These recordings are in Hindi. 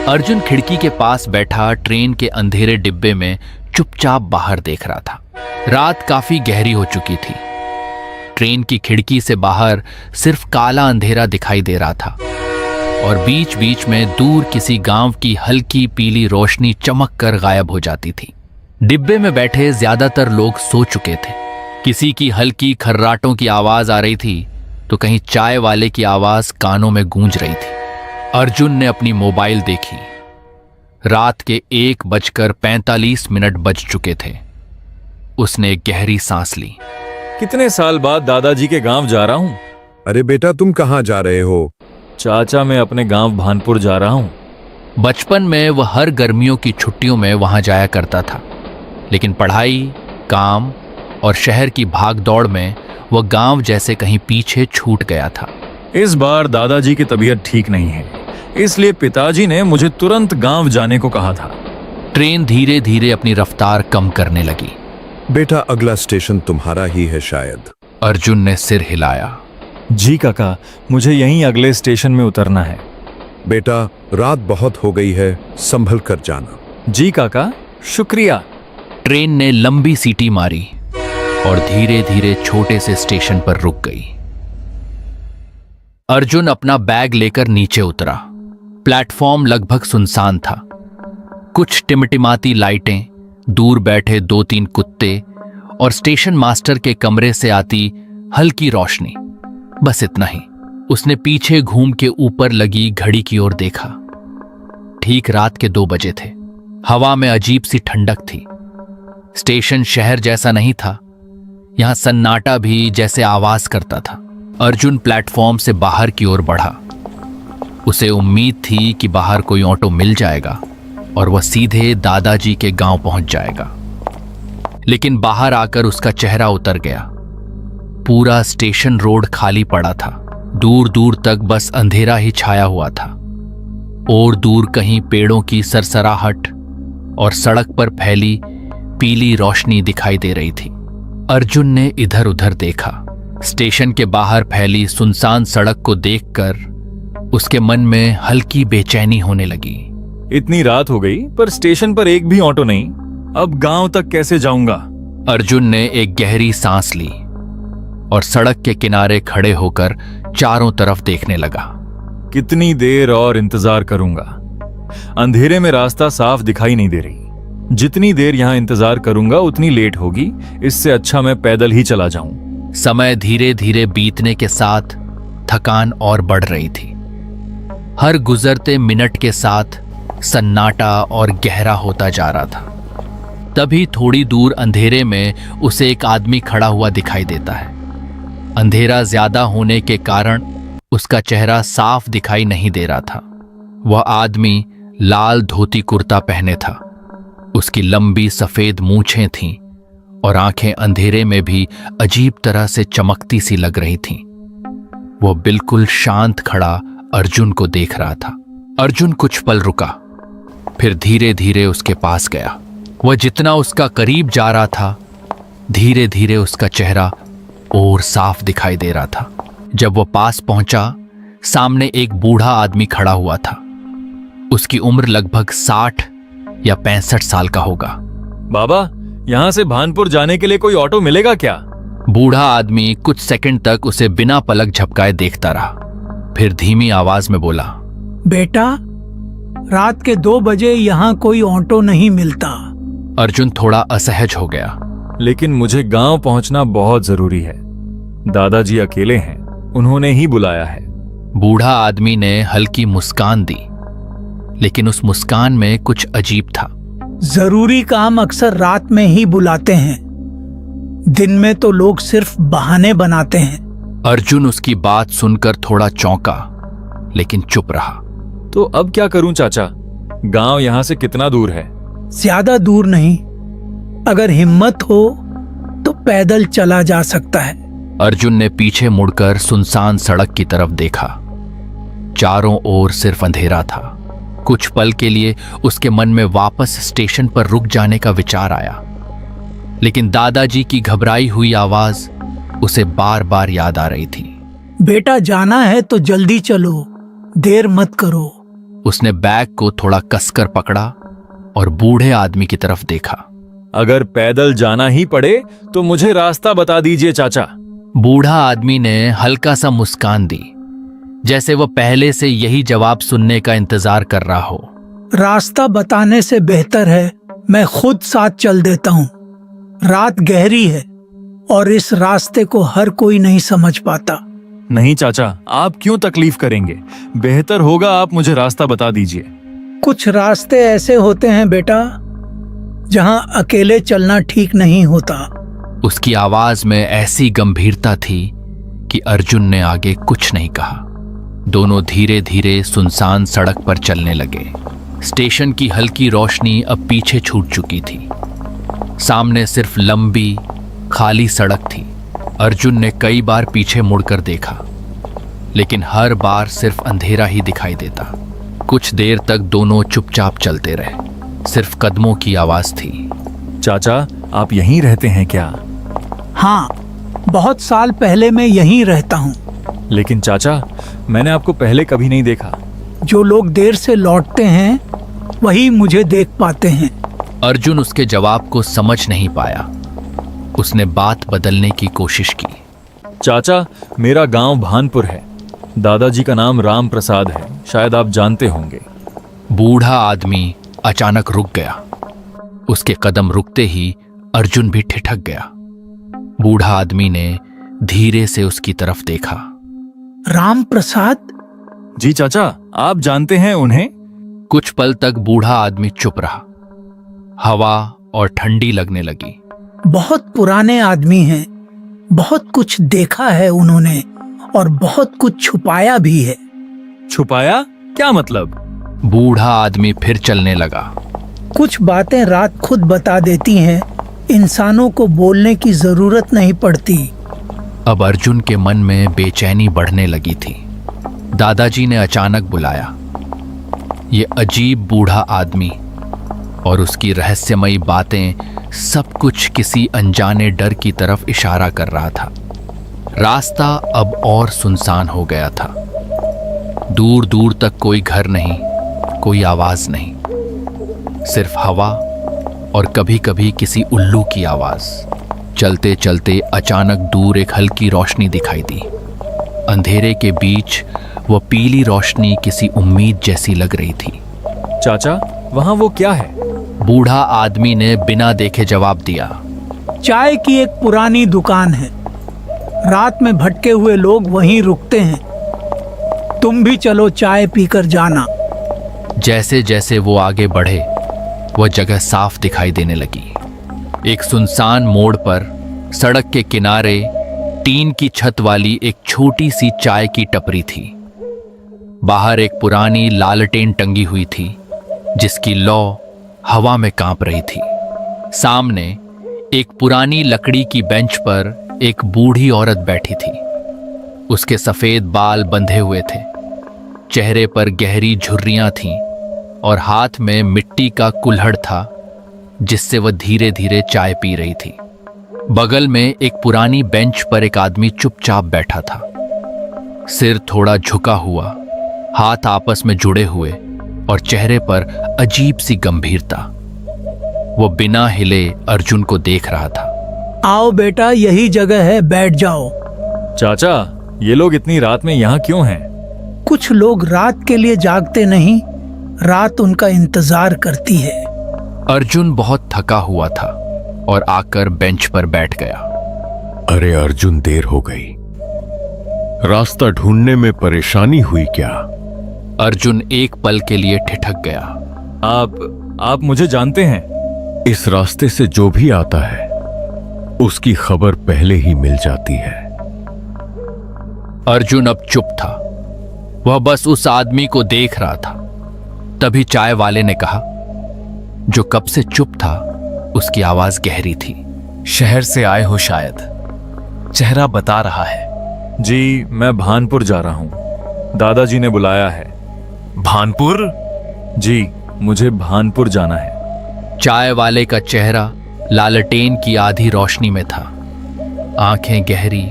अर्जुन खिड़की के पास बैठा ट्रेन के अंधेरे डिब्बे में चुपचाप बाहर देख रहा था। रात काफी गहरी हो चुकी थी। ट्रेन की खिड़की से बाहर सिर्फ काला अंधेरा दिखाई दे रहा था और बीच बीच में दूर किसी गांव की हल्की पीली रोशनी चमक कर गायब हो जाती थी। डिब्बे में बैठे ज्यादातर लोग सो चुके थे। किसी की हल्की खर्राटों की आवाज आ रही थी तो कहीं चाय वाले की आवाज कानों में गूंज रही थी। अर्जुन ने अपनी मोबाइल देखी। रात के 1:45 बज चुके थे। उसने एक गहरी सांस ली। कितने साल बाद दादाजी के गांव जा रहा हूँ। अरे बेटा, तुम कहाँ जा रहे हो? चाचा, मैं अपने गांव भानपुर जा रहा हूँ। बचपन में वह हर गर्मियों की छुट्टियों में वहां जाया करता था, लेकिन पढ़ाई, काम और शहर की भागदौड़ में वह गांव जैसे कहीं पीछे छूट गया था। इस बार दादाजी की तबीयत ठीक नहीं है, इसलिए पिताजी ने मुझे तुरंत गांव जाने को कहा था। ट्रेन धीरे धीरे अपनी रफ्तार कम करने लगी। बेटा, अगला स्टेशन तुम्हारा ही है शायद। अर्जुन ने सिर हिलाया। जी काका, मुझे यहीं अगले स्टेशन में उतरना है। बेटा, रात बहुत हो गई है, संभल कर जाना। जी काका, शुक्रिया। ट्रेन ने लंबी सीटी मारी और धीरे धीरे छोटे से स्टेशन पर रुक गई। अर्जुन अपना बैग लेकर नीचे उतरा। प्लेटफॉर्म लगभग सुनसान था। कुछ टिमटिमाती लाइटें, दूर बैठे 2-3 कुत्ते और स्टेशन मास्टर के कमरे से आती हल्की रोशनी, बस इतना ही। उसने पीछे घूम के ऊपर लगी घड़ी की ओर देखा। ठीक रात के 2 बजे थे। हवा में अजीब सी ठंडक थी। स्टेशन शहर जैसा नहीं था। यहां सन्नाटा भी जैसे आवाज करता था। अर्जुन प्लेटफॉर्म से बाहर की ओर बढ़ा। उसे उम्मीद थी कि बाहर कोई ऑटो मिल जाएगा और वह सीधे दादाजी के गांव पहुंच जाएगा, लेकिन बाहर आकर उसका चेहरा उतर गया। पूरा स्टेशन रोड खाली पड़ा था। दूर दूर तक बस अंधेरा ही छाया हुआ था और दूर कहीं पेड़ों की सरसराहट और सड़क पर फैली पीली रोशनी दिखाई दे रही थी। अर्जुन ने इधर उधर देखा। स्टेशन के बाहर फैली सुनसान सड़क को देखकर उसके मन में हल्की बेचैनी होने लगी। इतनी रात हो गई पर स्टेशन पर एक भी ऑटो नहीं। अब गांव तक कैसे जाऊंगा? अर्जुन ने एक गहरी सांस ली और सड़क के किनारे खड़े होकर चारों तरफ देखने लगा। कितनी देर और इंतजार करूंगा? अंधेरे में रास्ता साफ दिखाई नहीं दे रही। जितनी देर यहां इंतजार करूंगा उतनी लेट होगी। इससे अच्छा मैं पैदल ही चला जाऊं। समय धीरे धीरे बीतने के साथ थकान और बढ़ रही थी। हर गुजरते मिनट के साथ सन्नाटा और गहरा होता जा रहा था। तभी थोड़ी दूर अंधेरे में उसे एक आदमी खड़ा हुआ दिखाई देता है। अंधेरा ज्यादा होने के कारण उसका चेहरा साफ दिखाई नहीं दे रहा था। वह आदमी लाल धोती कुर्ता पहने था। उसकी लंबी सफेद मूछें थीं और आंखें अंधेरे में भी अजीब तरह से चमकती सी लग रही थीं। वह बिल्कुल शांत खड़ा अर्जुन को देख रहा था। अर्जुन कुछ पल रुका, फिर धीरे धीरे उसके पास गया। वह जितना उसका करीब जा रहा था, धीरे धीरे उसका चेहरा और साफ दिखाई दे रहा था। जब वह पास पहुंचा, सामने एक बूढ़ा आदमी खड़ा हुआ था। उसकी उम्र लगभग 60 या 65 साल का होगा। बाबा, यहाँ से भानपुर जाने के लिए कोई ऑटो मिलेगा क्या? बूढ़ा आदमी कुछ सेकंड तक उसे बिना पलक झपकाए देखता रहा, फिर धीमी आवाज में बोला, बेटा, रात के 2 बजे यहाँ कोई ऑटो नहीं मिलता। अर्जुन थोड़ा असहज हो गया। लेकिन मुझे गांव पहुंचना बहुत जरूरी है। दादाजी अकेले हैं, उन्होंने ही बुलाया है। बूढ़ा आदमी ने हल्की मुस्कान दी, लेकिन उस मुस्कान में कुछ अजीब था। जरूरी काम अक्सर रात में ही बुलाते हैं, दिन में तो लोग सिर्फ बहाने बनाते हैं। अर्जुन उसकी बात सुनकर थोड़ा चौंका, लेकिन चुप रहा। तो अब क्या करूं चाचा? गांव यहां से कितना दूर है? ज्यादा दूर नहीं। अगर हिम्मत हो तो पैदल चला जा सकता है। अर्जुन ने पीछे मुड़कर सुनसान सड़क की तरफ देखा। चारों ओर सिर्फ अंधेरा था। कुछ पल के लिए उसके मन में वापस स्टेशन पर रुक जाने का विचार आया, लेकिन दादाजी की घबराई हुई आवाज उसे बार बार याद आ रही थी। बेटा, जाना है तो जल्दी चलो, देर मत करो। उसने बैग को थोड़ा कसकर पकड़ा और बूढ़े आदमी की तरफ देखा। अगर पैदल जाना ही पड़े तो मुझे रास्ता बता दीजिए चाचा। बूढ़ा आदमी ने हल्का सा मुस्कान दी, जैसे वह पहले से यही जवाब सुनने का इंतजार कर रहा हो। रास्ता बताने से बेहतर है मैं खुद साथ चल देता हूँ। रात गहरी है और इस रास्ते को हर कोई नहीं समझ पाता। नहीं चाचा, आप क्यों तकलीफ करेंगे? बेहतर होगा आप मुझे रास्ता बता दीजिए। कुछ रास्ते ऐसे होते हैं बेटा जहां अकेले चलना ठीक नहीं होता। उसकी आवाज में ऐसी गंभीरता थी कि अर्जुन ने आगे कुछ नहीं कहा। दोनों धीरे धीरे सुनसान सड़क पर चलने लगे। स्टेशन की हल्की रोशनी अब पीछे छूट चुकी थी। सामने सिर्फ लंबी खाली सड़क थी। अर्जुन ने कई बार पीछे मुड़कर देखा, लेकिन हर बार सिर्फ अंधेरा ही दिखाई देता। कुछ देर तक दोनों चुपचाप चलते रहे। सिर्फ कदमों की आवाज थी। चाचा, आप यहीं रहते हैं क्या? हाँ, बहुत साल पहले मैं यहीं रहता हूँ। लेकिन चाचा, मैंने आपको पहले कभी नहीं देखा। जो लोग देर से लौटते हैं वही मुझे देख पाते हैं। अर्जुन उसके जवाब को समझ नहीं पाया। उसने बात बदलने की कोशिश की। चाचा, मेरा गांव भानपुर है। दादाजी का नाम राम प्रसाद है, शायद आप जानते होंगे। बूढ़ा आदमी अचानक रुक गया। उसके कदम रुकते ही अर्जुन भी ठिठक गया। बूढ़ा आदमी ने धीरे से उसकी तरफ देखा। राम प्रसाद? जी चाचा, आप जानते हैं उन्हें? कुछ पल तक बूढ़ा आदमी चुप रहा। हवा और ठंडी लगने लगी। बहुत पुराने आदमी हैं। बहुत कुछ देखा है उन्होंने और बहुत कुछ छुपाया भी है। छुपाया? क्या मतलब? बूढ़ा आदमी फिर चलने लगा। कुछ बातें रात खुद बता देती हैं। इंसानों को बोलने की जरूरत नहीं पड़ती। अब अर्जुन के मन में बेचैनी बढ़ने लगी थी। दादाजी ने अचानक बुलाया। ये अजीब बूढ़ा आदमी और उसकी रहस्यमयी बातें, सब कुछ किसी अनजाने डर की तरफ इशारा कर रहा था। रास्ता अब और सुनसान हो गया था। दूर दूर तक कोई घर नहीं, कोई आवाज नहीं, सिर्फ हवा और कभी कभी किसी उल्लू की आवाज। चलते चलते अचानक दूर एक हल्की रोशनी दिखाई दी। अंधेरे के बीच वह पीली रोशनी किसी उम्मीद जैसी लग रही थी। चाचा, वहां वो क्या है? बूढ़ा आदमी ने बिना देखे जवाब दिया। चाय की एक पुरानी दुकान है। रात में भटके हुए लोग वहीं रुकते हैं। तुम भी चलो, चाय पीकर जाना। जैसे जैसे वो आगे बढ़े, वह जगह साफ दिखाई देने लगी। एक सुनसान मोड़ पर सड़क के किनारे टीन की छत वाली एक छोटी सी चाय की टपरी थी। बाहर एक पुरानी लालटेन टंगी हुई थी, जिसकी लौ हवा में कांप रही थी। सामने एक पुरानी लकड़ी की बेंच पर एक बूढ़ी औरत बैठी थी। उसके सफेद बाल बंधे हुए थे, चेहरे पर गहरी झुर्रियां थीं और हाथ में मिट्टी का कुल्हड़ था, जिससे वह धीरे धीरे चाय पी रही थी। बगल में एक पुरानी बेंच पर एक आदमी चुपचाप बैठा था, सिर थोड़ा झुका हुआ, हाथ आपस में जुड़े हुए और चेहरे पर अजीब सी गंभीरता। वो बिना हिले अर्जुन को देख रहा था। आओ बेटा, यही जगह है, बैठ जाओ। चाचा, ये लोग इतनी रात में यहाँ क्यों हैं? कुछ लोग रात के लिए जागते नहीं, रात उनका इंतजार करती है। अर्जुन बहुत थका हुआ था और आकर बेंच पर बैठ गया। अरे अर्जुन, देर हो गई। रास्ता ढूंढने में परेशानी हुई क्या? अर्जुन एक पल के लिए ठिठक गया। आप मुझे जानते हैं? इस रास्ते से जो भी आता है उसकी खबर पहले ही मिल जाती है। अर्जुन अब चुप था। वह बस उस आदमी को देख रहा था। तभी चाय वाले ने कहा, जो कब से चुप था, उसकी आवाज गहरी थी। शहर से आए हो शायद, चेहरा बता रहा है। जी, मैं भानपुर जा रहा हूं। दादाजी ने बुलाया है। भानपुर? जी, मुझे भानपुर जाना है। चाय वाले का चेहरा लालटेन की आधी रोशनी में था। आंखें गहरी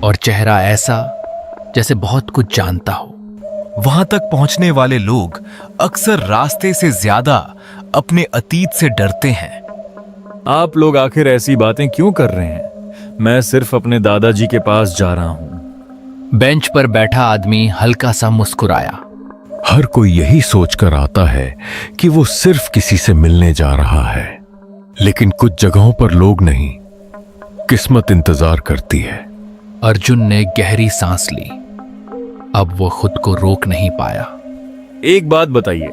और चेहरा ऐसा जैसे बहुत कुछ जानता हो। वहां तक पहुंचने वाले लोग अक्सर रास्ते से ज्यादा अपने अतीत से डरते हैं। आप लोग आखिर ऐसी बातें क्यों कर रहे हैं? मैं सिर्फ अपने दादाजी के पास जा रहा हूं। बेंच पर बैठा आदमी हल्का सा मुस्कुराया। हर कोई यही सोचकर आता है कि वो सिर्फ किसी से मिलने जा रहा है, लेकिन कुछ जगहों पर लोग नहीं, किस्मत इंतजार करती है। अर्जुन ने गहरी सांस ली। अब वो खुद को रोक नहीं पाया। एक बात बताइए,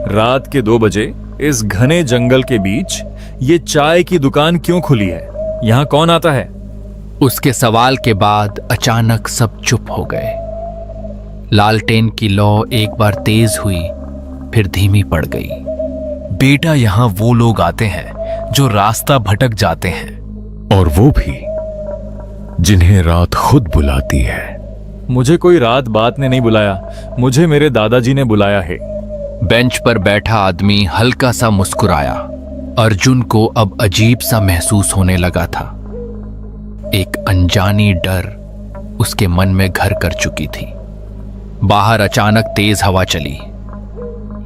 रात के 2 बजे इस घने जंगल के बीच ये चाय की दुकान क्यों खुली है? यहां कौन आता है? उसके सवाल के बाद अचानक सब चुप हो गए। लालटेन की लौ एक बार तेज हुई, फिर धीमी पड़ गई। बेटा, यहां वो लोग आते हैं जो रास्ता भटक जाते हैं, और वो भी जिन्हें रात खुद बुलाती है। मुझे कोई रात बात ने नहीं बुलाया, मुझे मेरे दादाजी ने बुलाया है। बेंच पर बैठा आदमी हल्का सा मुस्कुराया। अर्जुन को अब अजीब सा महसूस होने लगा था। एक अनजानी डर उसके मन में घर कर चुकी थी। बाहर अचानक तेज हवा चली,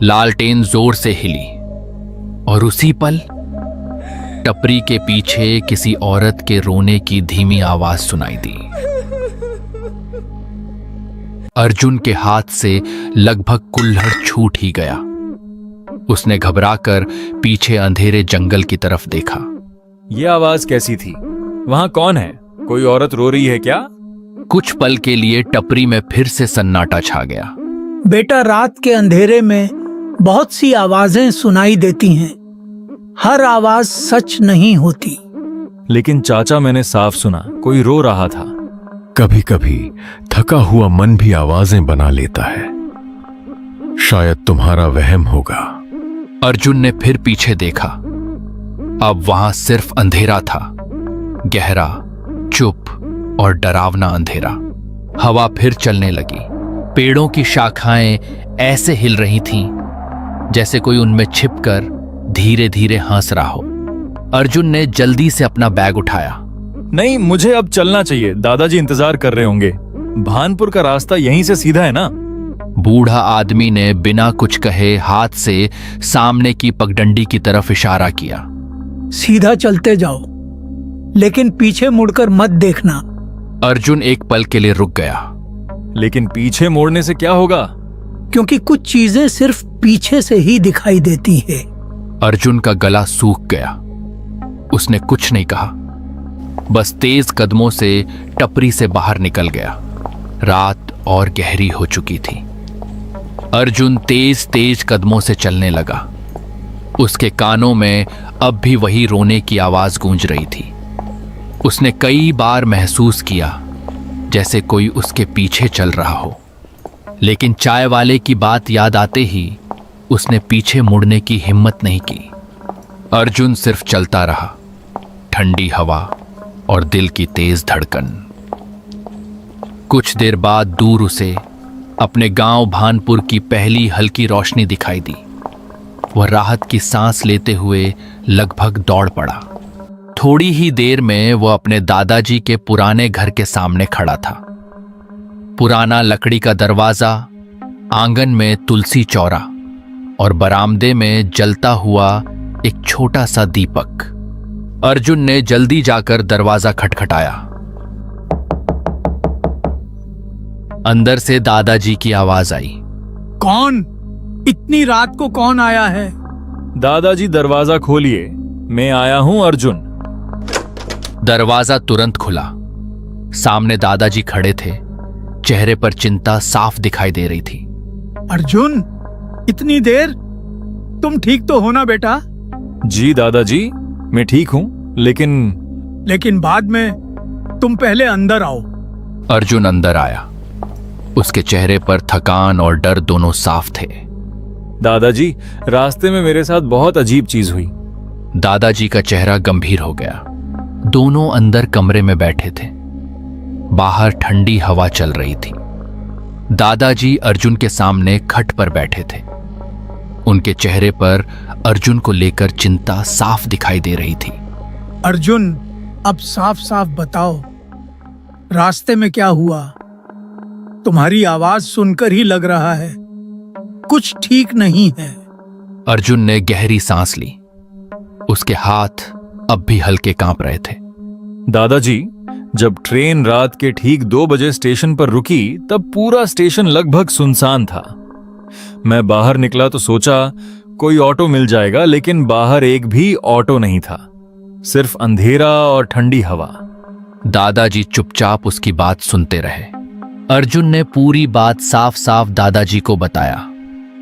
लालटेन जोर से हिली, और उसी पल टपरी के पीछे किसी औरत के रोने की धीमी आवाज सुनाई दी। अर्जुन के हाथ से लगभग कुल्हड़ छूट ही गया। उसने घबराकर पीछे अंधेरे जंगल की तरफ देखा। यह आवाज कैसी थी? वहां कौन है? कोई औरत रो रही है क्या? कुछ पल के लिए टपरी में फिर से सन्नाटा छा गया। बेटा, रात के अंधेरे में बहुत सी आवाजें सुनाई देती हैं। हर आवाज सच नहीं होती। लेकिन चाचा, मैंने साफ सुना कोई रो रहा था। कभी कभी थका हुआ मन भी आवाजें बना लेता है। शायद तुम्हारा वहम होगा। अर्जुन ने फिर पीछे देखा। अब वहां सिर्फ अंधेरा था, गहरा, चुप और डरावना अंधेरा। हवा फिर चलने लगी। पेड़ों की शाखाएं ऐसे हिल रही थीं जैसे कोई उनमें छिपकर धीरे धीरे हंस रहा हो। अर्जुन ने जल्दी से अपना बैग उठाया। नहीं, मुझे अब चलना चाहिए, दादाजी इंतजार कर रहे होंगे। भानपुर का रास्ता यहीं से सीधा है ना? बूढ़ा आदमी ने बिना कुछ कहे हाथ से सामने की पगडंडी की तरफ इशारा किया। सीधा चलते जाओ, लेकिन पीछे मुड़कर मत देखना। अर्जुन एक पल के लिए रुक गया। लेकिन पीछे मोड़ने से क्या होगा? क्योंकि कुछ चीजें सिर्फ पीछे से ही दिखाई देती है। अर्जुन का गला सूख गया। उसने कुछ नहीं कहा, बस तेज कदमों से टपरी से बाहर निकल गया। रात और गहरी हो चुकी थी। अर्जुन तेज तेज कदमों से चलने लगा। उसके कानों में अब भी वही रोने की आवाज गूंज रही थी। उसने कई बार महसूस किया जैसे कोई उसके पीछे चल रहा हो, लेकिन चाय वाले की बात याद आते ही उसने पीछे मुड़ने की हिम्मत नहीं की। अर्जुन सिर्फ चलता रहा, ठंडी हवा और दिल की तेज धड़कन। कुछ देर बाद दूर उसे अपने गांव भानपुर की पहली हल्की रोशनी दिखाई दी। वह राहत की सांस लेते हुए लगभग दौड़ पड़ा। थोड़ी ही देर में वह अपने दादाजी के पुराने घर के सामने खड़ा था। पुराना लकड़ी का दरवाजा, आंगन में तुलसी चौरा और बरामदे में जलता हुआ एक छोटा सा दीपक। अर्जुन ने जल्दी जाकर दरवाजा खटखटाया। अंदर से दादाजी की आवाज आई। कौन? इतनी रात को कौन आया है? दादाजी, दरवाजा खोलिए, मैं आया हूं अर्जुन। दरवाजा तुरंत खुला। सामने दादाजी खड़े थे। चेहरे पर चिंता साफ दिखाई दे रही थी। अर्जुन, इतनी देर? तुम ठीक तो हो ना बेटा? जी दादाजी, मैं ठीक हूं, लेकिन बाद में तुम पहले अंदर आओ। अर्जुन अंदर आया। उसके चेहरे पर थकान और डर दोनों साफ थे। दादाजी, रास्ते में मेरे साथ बहुत अजीब चीज हुई। दादाजी का चेहरा गंभीर हो गया। दोनों अंदर कमरे में बैठे थे। बाहर ठंडी हवा चल रही थी। दादाजी अर्जुन के सामने खट पर बैठे थे। उनके चेहरे पर अर्जुन को लेकर चिंता साफ दिखाई दे रही थी। अर्जुन, अब साफ साफ बताओ, रास्ते में क्या हुआ? तुम्हारी आवाज सुनकर ही लग रहा है कुछ ठीक नहीं है। अर्जुन ने गहरी सांस ली। उसके हाथ अब भी हल्के कांप रहे थे। दादाजी, जब ट्रेन रात के ठीक 2 बजे स्टेशन पर रुकी तब पूरा स्टेशन लगभग सुनसान था। मैं बाहर निकला तो सोचा कोई ऑटो मिल जाएगा, लेकिन बाहर एक भी ऑटो नहीं था, सिर्फ अंधेरा और ठंडी हवा। दादाजी चुपचाप उसकी बात सुनते रहे। अर्जुन ने पूरी बात साफ साफ दादाजी को बताया।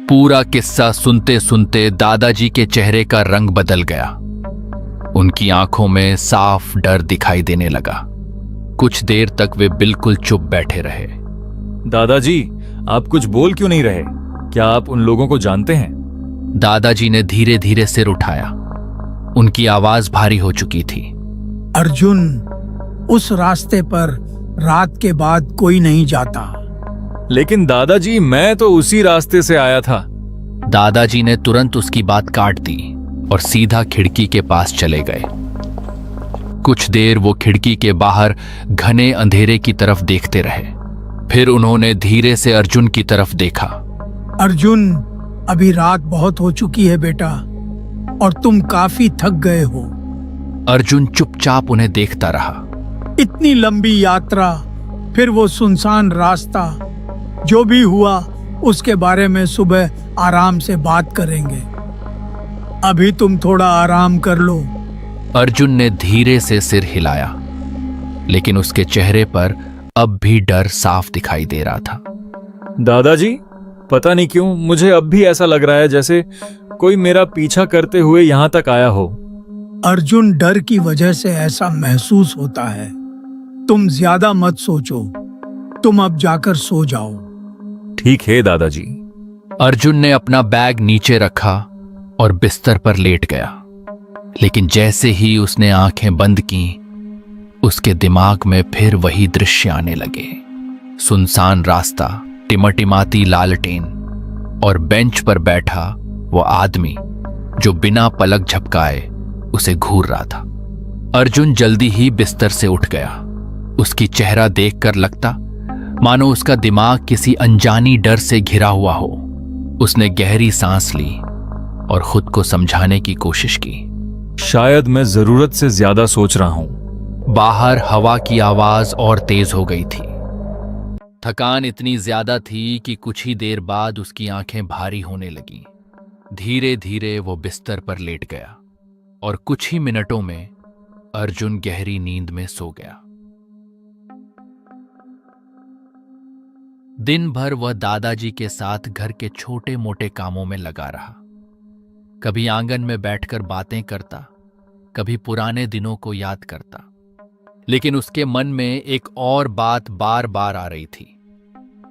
पूरा किस्सा सुनते सुनते दादाजी के चेहरे का रंग बदल गया। उनकी आंखों में साफ डर दिखाई देने लगा। कुछ देर तक वे बिल्कुल चुप बैठे रहे। दादाजी, आप कुछ बोल क्यों नहीं रहे? क्या आप उन लोगों को जानते हैं? दादाजी ने धीरे धीरे सिर उठाया। उनकी आवाज भारी हो चुकी थी। अर्जुन, उस रास्ते पर रात के बाद कोई नहीं जाता। लेकिन दादाजी, मैं तो उसी रास्ते से आया था। दादाजी ने तुरंत उसकी बात काट दी और सीधा खिड़की के पास चले गए। कुछ देर वो खिड़की के बाहर घने अंधेरे की तरफ देखते रहे। फिर उन्होंने धीरे से अर्जुन की तरफ देखा। अर्जुन, अभी रात बहुत हो चुकी है बेटा, और तुम काफी थक गए हो। अर्जुन चुपचाप उन्हें देखता रहा। इतनी लंबी यात्रा, फिर वो सुनसान रास्ता। जो भी हुआ उसके बारे में सुबह आराम से बात करेंगे। अभी तुम थोड़ा आराम कर लो। अर्जुन ने धीरे से सिर हिलाया, लेकिन उसके चेहरे पर अब भी डर साफ दिखाई दे रहा था। दादाजी, पता नहीं क्यों मुझे अब भी ऐसा लग रहा है जैसे कोई मेरा पीछा करते हुए यहां तक आया हो। अर्जुन, डर की वजह से ऐसा महसूस होता है। तुम ज्यादा मत सोचो। तुम अब जाकर सो जाओ। ठीक है दादाजी। अर्जुन ने अपना बैग नीचे रखा और बिस्तर पर लेट गया। लेकिन जैसे ही उसने आंखें बंद की, उसके दिमाग में फिर वही दृश्य आने लगे। सुनसान रास्ता, टिमटिमाती लालटेन और बेंच पर बैठा वो आदमी जो बिना पलक झपकाए उसे घूर रहा था। अर्जुन जल्दी ही बिस्तर से उठ गया। उसकी चेहरा देखकर लगता मानो उसका दिमाग किसी अनजानी डर से घिरा हुआ हो। उसने गहरी सांस ली और खुद को समझाने की कोशिश की। शायद मैं जरूरत से ज्यादा सोच रहा हूं। बाहर हवा की आवाज और तेज हो गई थी। थकान इतनी ज्यादा थी कि कुछ ही देर बाद उसकी आंखें भारी होने लगीं। धीरे धीरे वो बिस्तर पर लेट गया और कुछ ही मिनटों में अर्जुन गहरी नींद में सो गया। दिन भर वह दादाजी के साथ घर के छोटे मोटे कामों में लगा रहा। कभी आंगन में बैठकर बातें करता, कभी पुराने दिनों को याद करता। लेकिन उसके मन में एक और बात बार बार आ रही थी।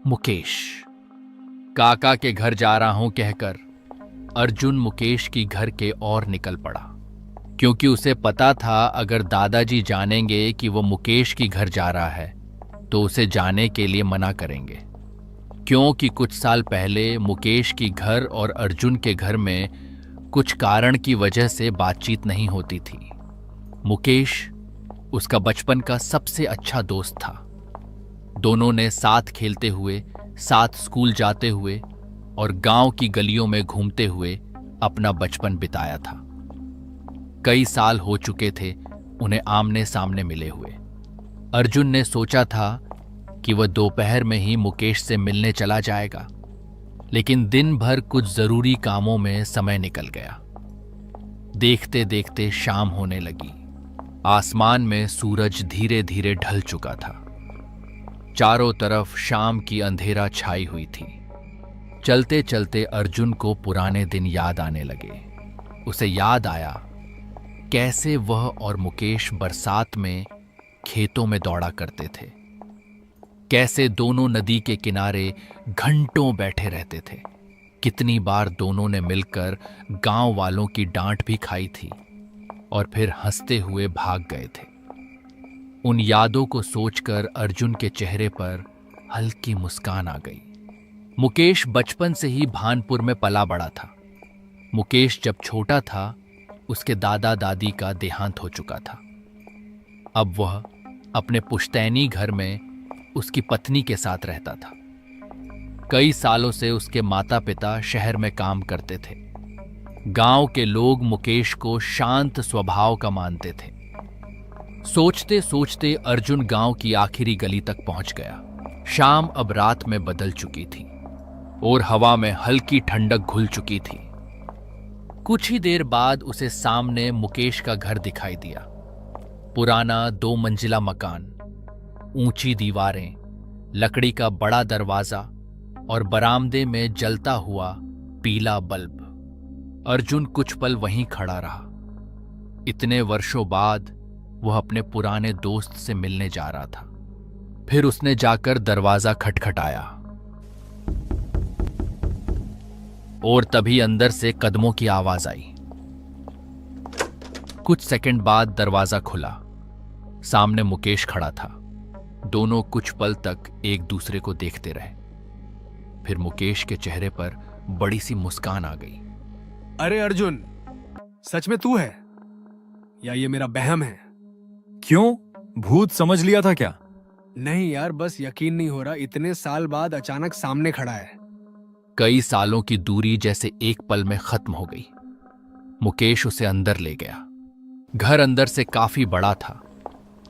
मुकेश। काका के घर जा रहा हूं कहकर अर्जुन मुकेश की घर के और निकल पड़ा, क्योंकि उसे पता था अगर दादाजी जानेंगे कि वो मुकेश की घर जा रहा है तो उसे जाने के लिए मना करेंगे। क्योंकि कुछ साल पहले मुकेश की घर और अर्जुन के घर में कुछ कारण की वजह से बातचीत नहीं होती थी। मुकेश उसका बचपन का सबसे अच्छा दोस्त था। दोनों ने साथ खेलते हुए, साथ स्कूल जाते हुए और गांव की गलियों में घूमते हुए अपना बचपन बिताया था। कई साल हो चुके थे उन्हें आमने सामने मिले हुए। अर्जुन ने सोचा था कि वह दोपहर में ही मुकेश से मिलने चला जाएगा, लेकिन दिन भर कुछ जरूरी कामों में समय निकल गया। देखते देखते शाम होने लगी। आसमान में सूरज धीरे धीरे ढल चुका था। चारों तरफ शाम की अंधेरा छाई हुई थी। चलते चलते अर्जुन को पुराने दिन याद आने लगे। उसे याद आया कैसे वह और मुकेश बरसात में खेतों में दौड़ा करते थे, कैसे दोनों नदी के किनारे घंटों बैठे रहते थे। कितनी बार दोनों ने मिलकर गांव वालों की डांट भी खाई थी और फिर हंसते हुए भाग गए थे। उन यादों को सोचकर अर्जुन के चेहरे पर हल्की मुस्कान आ गई। मुकेश बचपन से ही भानपुर में पला बड़ा था। मुकेश जब छोटा था उसके दादा दादी का देहांत हो चुका था। अब वह अपने पुश्तैनी घर में उसकी पत्नी के साथ रहता था। कई सालों से उसके माता पिता शहर में काम करते थे। गांव के लोग मुकेश को शांत स्वभाव का मानते थे। सोचते सोचते अर्जुन गांव की आखिरी गली तक पहुंच गया। शाम अब रात में बदल चुकी थी और हवा में हल्की ठंडक घुल चुकी थी। कुछ ही देर बाद उसे सामने मुकेश का घर दिखाई दिया। पुराना 2 मंजिला मकान, ऊंची दीवारें, लकड़ी का बड़ा दरवाजा और बरामदे में जलता हुआ पीला बल्ब। अर्जुन कुछ पल वहीं खड़ा रहा। इतने वर्षों बाद वह अपने पुराने दोस्त से मिलने जा रहा था। फिर उसने जाकर दरवाजा खटखटाया और तभी अंदर से कदमों की आवाज आई। कुछ सेकंड बाद दरवाजा खुला। सामने मुकेश खड़ा था। दोनों कुछ पल तक एक दूसरे को देखते रहे। फिर मुकेश के चेहरे पर बड़ी सी मुस्कान आ गई। अरे अर्जुन, सच में तू है या ये मेरा बहम है? क्यों, भूत समझ लिया था क्या? नहीं यार, बस यकीन नहीं हो रहा, इतने साल बाद अचानक सामने खड़ा है। कई सालों की दूरी जैसे एक पल में खत्म हो गई। मुकेश उसे अंदर ले गया। घर अंदर से काफी बड़ा था,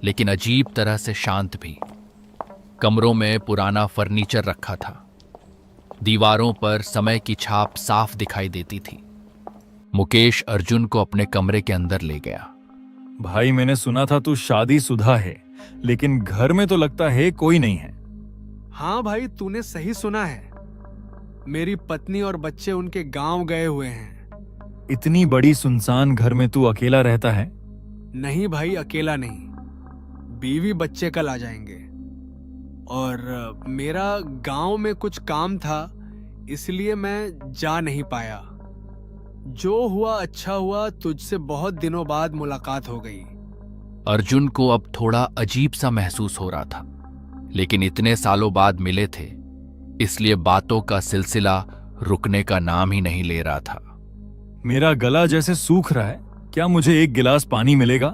लेकिन अजीब तरह से शांत भी। कमरों में पुराना फर्नीचर रखा था। दीवारों पर समय की छाप साफ दिखाई देती थी। मुकेश अर्जुन को अपने कमरे के अंदर ले गया। भाई, मैंने सुना था तू शादीशुदा है, लेकिन घर में तो लगता है कोई नहीं है। हाँ भाई, तूने सही सुना है। मेरी पत्नी और बच्चे उनके गांव गए हुए हैं। इतनी बड़ी सुनसान घर में तू अकेला रहता है? नहीं भाई, अकेला नहीं, बीवी बच्चे कल आ जाएंगे। और मेरा गांव में कुछ काम था, इसलिए मैं जा नहीं पाया। जो हुआ अच्छा हुआ, तुझसे बहुत दिनों बाद मुलाकात हो गई। अर्जुन को अब थोड़ा अजीब सा महसूस हो रहा था, लेकिन इतने सालों बाद मिले थे, इसलिए बातों का सिलसिला रुकने का नाम ही नहीं ले रहा था। मेरा गला जैसे सूख रहा है, क्या मुझे एक गिलास पानी मिलेगा?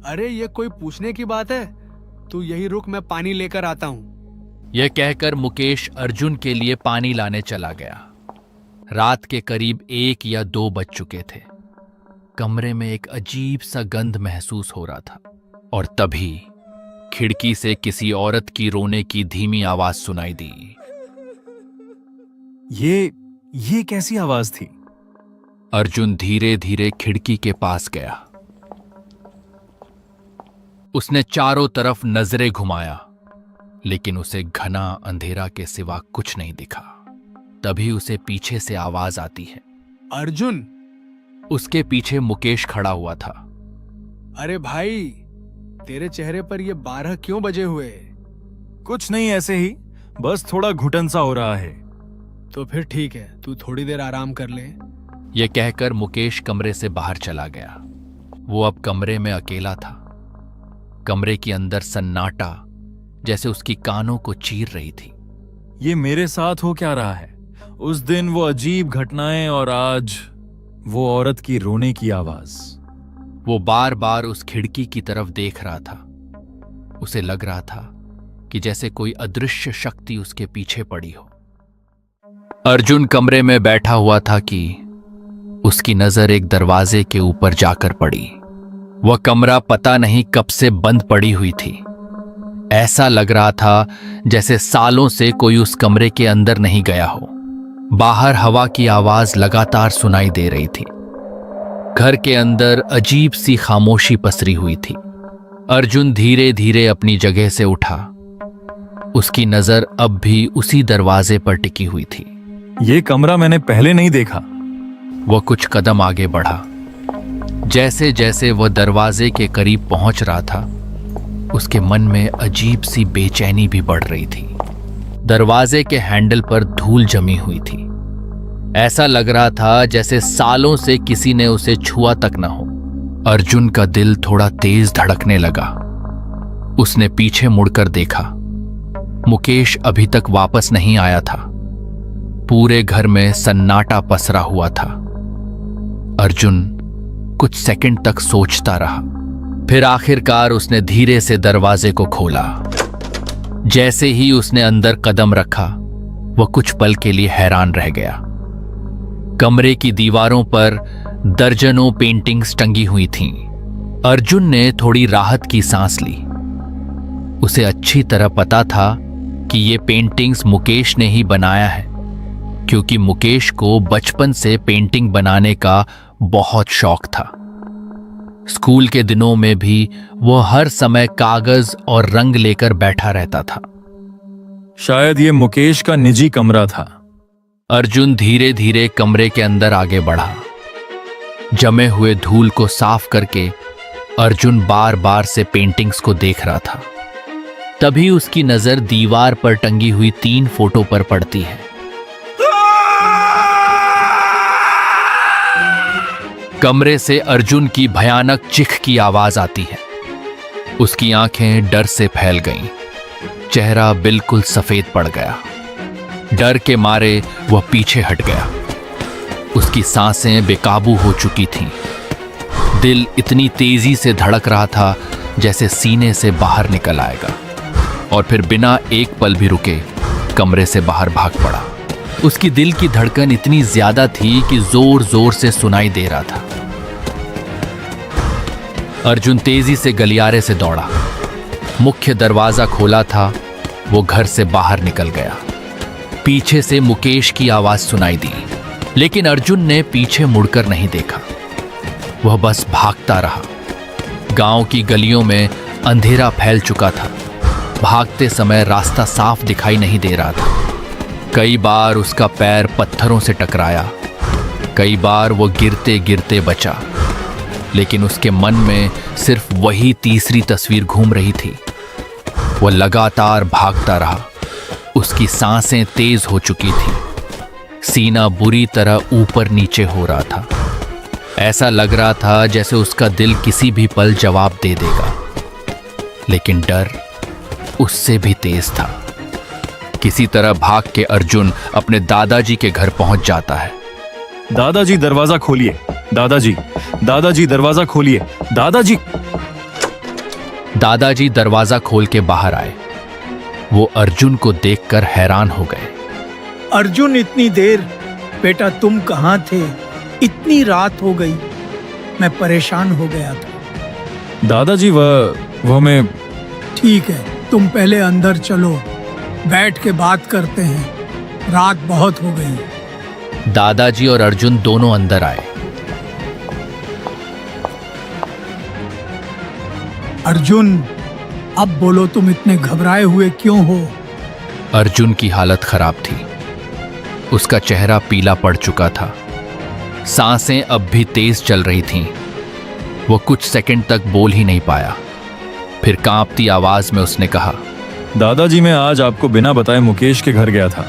अरे ये कोई पूछने की बात है? तू यही रुक, मैं पानी लेकर आता हूं। यह कहकर मुकेश अर्जुन के लिए पानी लाने चला गया। रात के करीब 1 या 2 बज चुके थे। कमरे में एक अजीब सा गंध महसूस हो रहा था और तभी खिड़की से किसी औरत की रोने की धीमी आवाज सुनाई दी। ये कैसी आवाज थी? अर्जुन धीरे धीरे खिड़की के पास गया। उसने चारों तरफ नजरें घुमाया, लेकिन उसे घना अंधेरा के सिवा कुछ नहीं दिखा। तभी उसे पीछे से आवाज आती है। अर्जुन! उसके पीछे मुकेश खड़ा हुआ था। अरे भाई, तेरे चेहरे पर ये 12 क्यों बजे हुए? कुछ नहीं, ऐसे ही, बस थोड़ा घुटन सा हो रहा है। तो फिर ठीक है, तू थोड़ी देर आराम कर ले। यह कहकर मुकेश कमरे से बाहर चला गया। वो अब कमरे में अकेला था। कमरे के अंदर सन्नाटा जैसे उसकी कानों को चीर रही थी। ये मेरे साथ हो क्या रहा है? उस दिन वो अजीब घटनाएं और आज वो औरत की रोने की आवाज। वो बार बार उस खिड़की की तरफ देख रहा था। उसे लग रहा था कि जैसे कोई अदृश्य शक्ति उसके पीछे पड़ी हो। अर्जुन कमरे में बैठा हुआ था कि उसकी नजर एक दरवाजे के ऊपर जाकर पड़ी। वह कमरा पता नहीं कब से बंद पड़ी हुई थी। ऐसा लग रहा था जैसे सालों से कोई उस कमरे के अंदर नहीं गया हो। बाहर हवा की आवाज लगातार सुनाई दे रही थी। घर के अंदर अजीब सी खामोशी पसरी हुई थी। अर्जुन धीरे धीरे अपनी जगह से उठा। उसकी नजर अब भी उसी दरवाजे पर टिकी हुई थी। ये कमरा मैंने पहले नहीं देखा। वह कुछ कदम आगे बढ़ा। जैसे जैसे वह दरवाजे के करीब पहुंच रहा था, उसके मन में अजीब सी बेचैनी भी बढ़ रही थी। दरवाजे के हैंडल पर धूल जमी हुई थी। ऐसा लग रहा था जैसे सालों से किसी ने उसे छुआ तक न हो। अर्जुन का दिल थोड़ा तेज धड़कने लगा। उसने पीछे मुड़कर देखा। मुकेश अभी तक वापस नहीं आया था। पूरे घर में सन्नाटा पसरा हुआ था। अर्जुन कुछ सेकंड तक सोचता रहा। फिर आखिरकार उसने धीरे से दरवाजे को खोला। जैसे ही उसने अंदर कदम रखा, वह कुछ पल के लिए हैरान रह गया। कमरे की दीवारों पर दर्जनों पेंटिंग्स टंगी हुई थीं। अर्जुन ने थोड़ी राहत की सांस ली। उसे अच्छी तरह पता था कि ये पेंटिंग्स मुकेश ने ही बनाया है, क्योंकि मुकेश को बचपन से पेंटिंग बनाने का बहुत शौक था। स्कूल के दिनों में भी वह हर समय कागज और रंग लेकर बैठा रहता था। शायद ये मुकेश का निजी कमरा था। अर्जुन धीरे धीरे कमरे के अंदर आगे बढ़ा। जमे हुए धूल को साफ करके अर्जुन बार बार से पेंटिंग्स को देख रहा था। तभी उसकी नजर दीवार पर टंगी हुई 3 फोटो पर पड़ती है। कमरे से अर्जुन की भयानक चिख की आवाज आती है। उसकी आंखें डर से फैल गईं। चेहरा बिल्कुल सफेद पड़ गया। डर के मारे वह पीछे हट गया। उसकी सांसें बेकाबू हो चुकी थीं। दिल इतनी तेजी से धड़क रहा था जैसे सीने से बाहर निकल आएगा, और फिर बिना एक पल भी रुके कमरे से बाहर भाग पड़ा। उसकी दिल की धड़कन इतनी ज्यादा थी कि जोर जोर से सुनाई दे रहा था। अर्जुन तेजी से गलियारे से दौड़ा। मुख्य दरवाजा खोला था। वो घर से बाहर निकल गया। पीछे से मुकेश की आवाज सुनाई दी, लेकिन अर्जुन ने पीछे मुड़कर नहीं देखा। वह बस भागता रहा। गांव की गलियों में अंधेरा फैल चुका था। भागते समय रास्ता साफ दिखाई नहीं दे रहा था। कई बार उसका पैर पत्थरों से टकराया। कई बार वो गिरते गिरते बचा, लेकिन उसके मन में सिर्फ वही तीसरी तस्वीर घूम रही थी। वह लगातार भागता रहा। उसकी सांसें तेज हो चुकी थी। सीना बुरी तरह ऊपर नीचे हो रहा था। ऐसा लग रहा था जैसे उसका दिल किसी भी पल जवाब दे देगा, लेकिन डर उससे भी तेज था। किसी तरह भाग के अर्जुन अपने दादाजी के घर पहुंच जाता है। दादाजी दरवाजा खोलिए, दादाजी, दादाजी दरवाजा खोलिए, दादाजी। दादाजी दरवाजा खोल के बाहर आए। वो अर्जुन को देखकर हैरान हो गए। अर्जुन, इतनी देर? बेटा तुम कहाँ थे? इतनी रात हो गई। मैं परेशान हो गया था। दादाजी वह मैं ठीक है, तुम पहले अंदर चलो, बैठ के बात करते हैं। रात बहुत हो गई। दादाजी और अर्जुन दोनों अंदर आए। अर्जुन, अब बोलो, तुम इतने घबराए हुए क्यों हो? अर्जुन की हालत खराब थी। उसका चेहरा पीला पड़ चुका था। सांसें अब भी तेज चल रही थीं। वो कुछ सेकंड तक बोल ही नहीं पाया। फिर कांपती आवाज में उसने कहा, दादाजी मैं आज आपको बिना बताए मुकेश के घर गया था।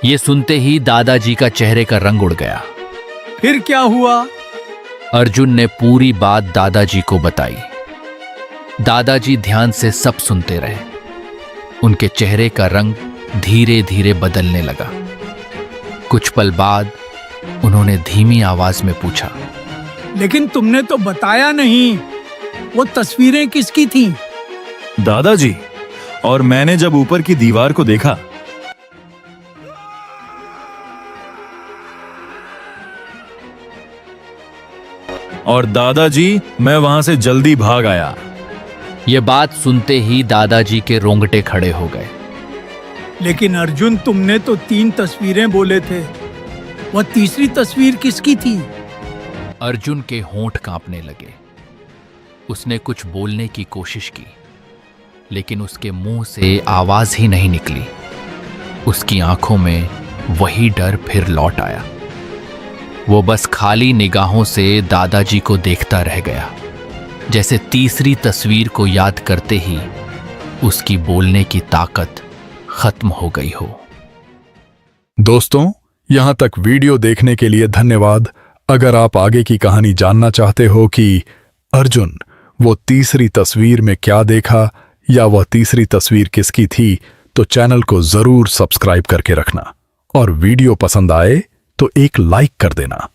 यह सुनते ही दादाजी का चेहरे का रंग उड़ गया। फिर क्या हुआ? अर्जुन ने पूरी बात दादाजी को बताई। दादाजी ध्यान से सब सुनते रहे। उनके चेहरे का रंग धीरे धीरे बदलने लगा। कुछ पल बाद उन्होंने धीमी आवाज में पूछा, लेकिन तुमने तो बताया नहीं, वो तस्वीरें किसकी थीं? दादाजी, और मैंने जब ऊपर की दीवार को देखा और दादाजी मैं वहां से जल्दी भाग आया। यह बात सुनते ही दादाजी के रोंगटे खड़े हो गए। लेकिन अर्जुन, तुमने तो 3 तस्वीरें बोले थे। वह तीसरी तस्वीर किसकी थी? अर्जुन के होंठ कांपने लगे। उसने कुछ बोलने की कोशिश की, लेकिन उसके मुंह से आवाज ही नहीं निकली। उसकी आंखों में वही डर फिर लौट आया। वो बस खाली निगाहों से दादाजी को देखता रह गया, जैसे तीसरी तस्वीर को याद करते ही उसकी बोलने की ताकत खत्म हो गई हो। दोस्तों, यहां तक वीडियो देखने के लिए धन्यवाद। अगर आप आगे की कहानी जानना चाहते हो कि अर्जुन वो तीसरी तस्वीर में क्या देखा या वह तीसरी तस्वीर किसकी थी, तो चैनल को जरूर सब्सक्राइब करके रखना, और वीडियो पसंद आए तो एक लाइक कर देना।